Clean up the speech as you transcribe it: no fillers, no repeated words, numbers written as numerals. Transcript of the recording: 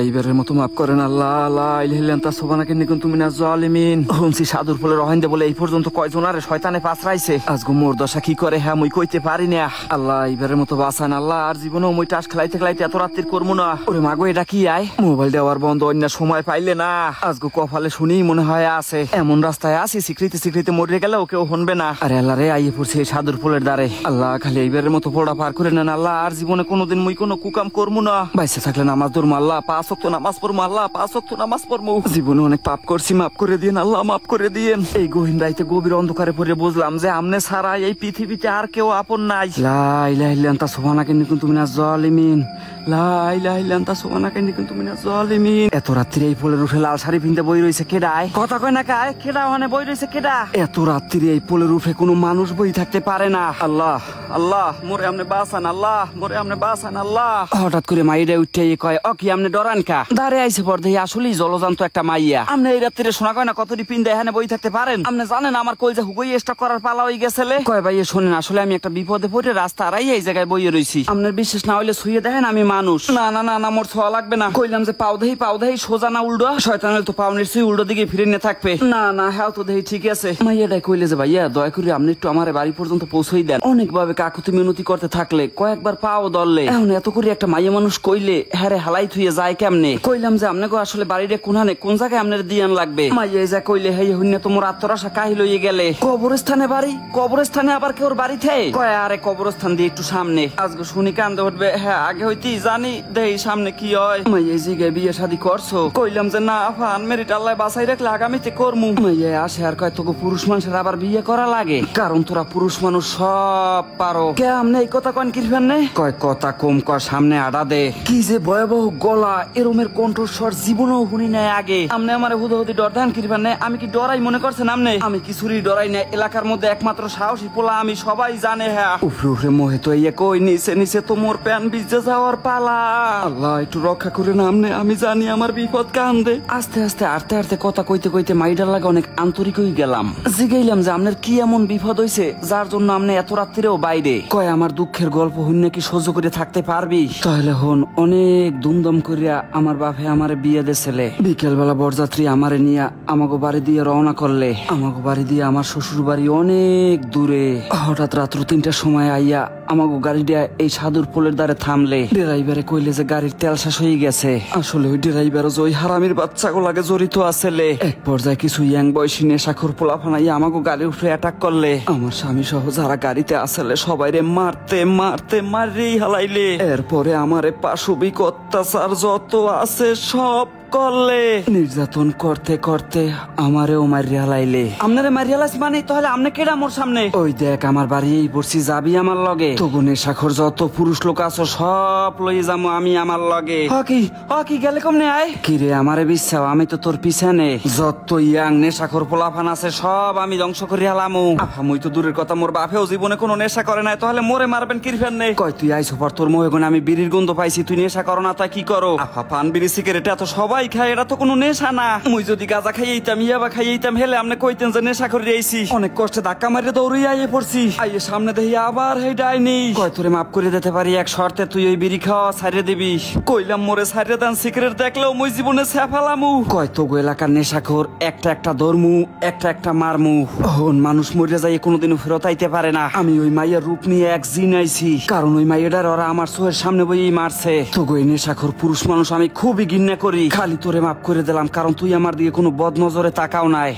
এবারের মতো মাফ করেন আল্লাহ। লা ইলাহা ইল্লা আনতা সুবহানাকা ইন্নী কুনতু মিনাজ জালিমিন। হুনছি সাদুর ফুলের রহিন্দে বলে এই পর্যন্ত কয়জন আরে শয়তানে পাছরাইছে। আজগো মোর দশা কি করে হ্যাঁ মুই কইতে পারি না। আল্লাহ এবারের মতো বাঁচান আল্লাহ। আর জীবনেও মুই টাস খেলাইতে খেলাইতে এত রাত্রির করবো না। ওরে মাগো এটা কি আয় মোবাইল দেওয়ার বন্ধ অন্য সময় পাইলে না। আজগো কপালে শুনি মনে হয় আছে এমন রাস্তায় আছি স্বীকৃতি স্বীকৃতি মরে গেলেও কেউ শুনবে না। আরে আল্লাহ রে আইয়ে পড়ছে এই সাদুর ফুলের দ্বারে। আল্লাহ খালি এইবারের মতো পড়া পার করে নেন আল্লাহ। আর জীবনে কোনোদিন মুই কোনো কুকাম করবো না। বাইসে থাকলে নামাজ ধরবো আল্লাহ। 5 ওয়াক্ত নামাজ পড়বো আল্লাহ। 5 ওয়াক্ত নামাজ পড়বো। জীবনে অনেক পাপ করছি মাফ করে দিয়েন আল্লাহ মাফ করে দিয়েন। এই গহীন রাইতে গভীর অন্ধকারে পড়ে বুঝলাম যে আমনে ছাড়া এই পৃথিবীতে আর কেউ আপন নাই। লা ইলাহা ইল্লা আনতা সুবহানাকা ইন্নী কুনতু মিনাজ জালিমিন। লা ইলাহা ইল্লা আনতা সুবহানাকা ইন্নী কুনতু মিনাজ জালিমিন। এত রাত্রিরে এই পোলের উঠে লাল শাড়ি পিনতে বই রইছে কেডায়? কথা কয় না কায় কেডা ওখানে বই রইছে কেডা? এত রাত্রিরে এই পোলের উঠে কোনো মানুষ বই থাকতে পারে না। আল্লাহ আল্লাহ মোরে আমনে বাঁচান আল্লাহ মোরে আমনে বাঁচান আল্লাহ। হঠাৎ করে মাইরে উঠে কয় অ কি আমনে ডরান কা? দাঁড়ে আইছে পর দেখি আসলেই জলজান্ত একটা মাইয়া। আমনে এই রাত্রিরে শোনা কয় না কতটি পিন দেয় এখানে বই থাকতে পারেন? আপনি জানেন আমার কলজা হুগই স্টক করার পালা হয়ে গেছেলে। কয় ভাই শোনেন আসলে আমি একটা বিপদে পড়ে রাস্তা আড়াই এই জায়গায় বইয়ে রইছি। আপনার বিশ্বাস না হইলে শুয়ে দেখেন আমি মানুষ। না না না না মোর ছোঁয়া লাগবে না। কইলাম যে পাও দেহি সোজা না উল্টো। শয়তান হলে তো পাও নিশ্চয়ই উল্টো দিকে ফিরে নিয়ে থাকবে। না না হ্যাঁ তো দেহি ঠিক আছে। মাইয়াটাই কইলে যে ভাইয়া দয়া করে আপনি একটু আমার বাড়ি পর্যন্ত পৌঁছই দেন। অনেকভাবে কাকুতি মিনতি করতে থাকলে কয়েকবার পাও দললে এখন এত করে একটা মাইয়া মানুষ কইলে হ্যারে হালাই থুয়ে যায় কেমনে? কইলাম যে আপনাকে আসলে বাড়িটা কোনখানে কোন জায়গায় আপনার দিয়ান লাগবে। মাইয়া যা কইলে হেই হইনা তোমার আত্মরাশা কাহি লইয়ে গেলে কবরস্থানে বাড়ি। কবরস্থানে আবার কেউ বাড়িতে কয় আরে কবরস্থান দিয়ে একটু সামনে। আজকে শুনি কান্দে উঠবে। হ্যাঁ আগে হইতেই জানি দেই সামনে কি হয়। মাইয়া জিগে বিয়ে শাদী করছো? কইলাম যে না আফা আনমেরিট আল্লাহ বাঁচাই রাখলে আগামীতে করমু। মাইয়া আসে আর কয় তোকে পুরুষ মানুষের আবার বিয়ে করা লাগে কারণ তোরা পুরুষ মানুষ সব পারো। কে আমনে এই কথা কন কিরবেন নে? কয় কথা কম কয় সামনে আডা দে। কি যে ভয়াবহ গলা এরমের কণ্ঠস্বর জীবনেও শুনি নাই আগে। আমনে আমার হুদহুদি ডর ধান কিরবেন নে? আমি কি ডরাই মনে করছেন আমনে? আমি কিছুরই ডরাই না। এলাকার মধ্যে একমাত্র সাহসী পোলা আমি সবাই জানে। হ্যাঁ উফরে উফরে মোহে তো ইয়ে কই নিচে নিচে তো মোর প্যান ভিজে যাওয়ার পালা। আল্লাহ একটু রক্ষা করে না আমনে। আমি জানি আমার বিপদ কান্দে। আস্তে আস্তে আরতে আরতে কথা কইতে কইতে মাইডার লাগে অনেক আন্তরিক হয়ে গেলাম। জিগাইলাম যে আপনার কি এমন বিপদ হইছে যার জন্য আপনি এত রাত্রিরেও বাইরে? কয় আমার দুঃখের গল্প হইন নাকি সহ্য করে থাকতে পারবি? তাহলে হন অনেক দুমদম করিয়া আমার বাপে আমারে বিয়ে দেছিলে। বিকেল বেলা বরযাত্রী আমারে নিয়ে আমাগো বাড়ি দিয়ে রওনা করলে। আমাগো বাড়ি দিয়ে আমার শ্বশুর বাড়ি অনেক দূরে। হঠাৎ রাত্র 3টার সময় আইয়া আমাগো গাড়িটা এই সাদুর পোলের দ্বারে থামলে। ড্রাইভারে কইলে যে গাড়ির তেল শেষ হয়ে গেছে। আসলে ওই ড্রাইভারও যে ওই হারামির বাচ্চাগুলাকে জড়িত আসলে। এক পর্যায়ে কিছু ইয়াং বয়সী নেশাখোর পোলাফানাইয়া আমাগো গাড়ি উঠে অ্যাটাক করলে। আমার স্বামী সহ যারা গাড়িতে আসলে সবাইরে মারতে মারতে মারেই হালাইলে। এরপরে আমারে পাশবিক অত্যাচার যত আছে সব করলে। নির্যাতন করতে করতে আমারেও মারিয়া লাইলে। আপনারে মারিয়া লাইছ মানে তাহলে আপনি কেডা মোর সামনে? ওই দেখ আমার বাড়ি এই বসছি যাবি আমার লগে। তবু নেশাখোর যত পুরুষ লোক আছো সব লই যাবো আমি আমার লগে। হকি গেলে কমনে আয় কি রে? আমারে বিশ্বাস আমি তো তোর পিছনে। যত ইয়াং নেশাখোর পোলাফান আছে সব আমি ধ্বংস করে হালামু। আফা মুই তো দূরের কথা মোর বাপেও জীবনে কোনো নেশা করে নাই তাহলে মোরে মারবেন কিরফেন নেই? কয় তুই আইছো পর তোর মোহে আমি বিড়ির গন্ধ পাইছি তুই নেশা করো না তাই কি করো? আফা পান বিড়ি সিগারেট এত সবাই খাই এটা তো কোনো নেশা না। মুই যদি গাঁজা খাইতাম ইয়াবা খাইতাম হেলে আপনি কইতেন যে নেশা করে আইছি। অনেক কষ্টে ধাক্কা মারিয়ে দৌড়ে আইয়ে পড়ছি। আইয়ে সামনে দেখি আবার হেই ডাইনি। কয় তোরে মাফ করে দিতে পারি এক শর্তে তুই ওই বিড়ি খাওয়া ছাড়িয়ে দিবি। কইলাম মোরে ছাড়িয়ে দেন সিগারেট দেখলেও মুই জীবনে ছেফালামু। কয় তো এলাকার নেশাখোর একটা ধর্মু একটা মারমু। হন মানুষ মরে যাই কোনোদিনও ফেরত আইতে পারে না। আমি ওই মাইয়ার রূপ নিয়ে এক জিন আইছি কারণ ওই মাইয়াটার ওরা আমার চোখের সামনে বইয়েই মারছে। তো ওই নেশাখোর পুরুষ মানুষ আমি খুবই ঘৃণা করি। খালি তোরে মাফ করে দিলাম কারণ তুই আমার দিকে কোনো বদ নজরে তাকাও নাই।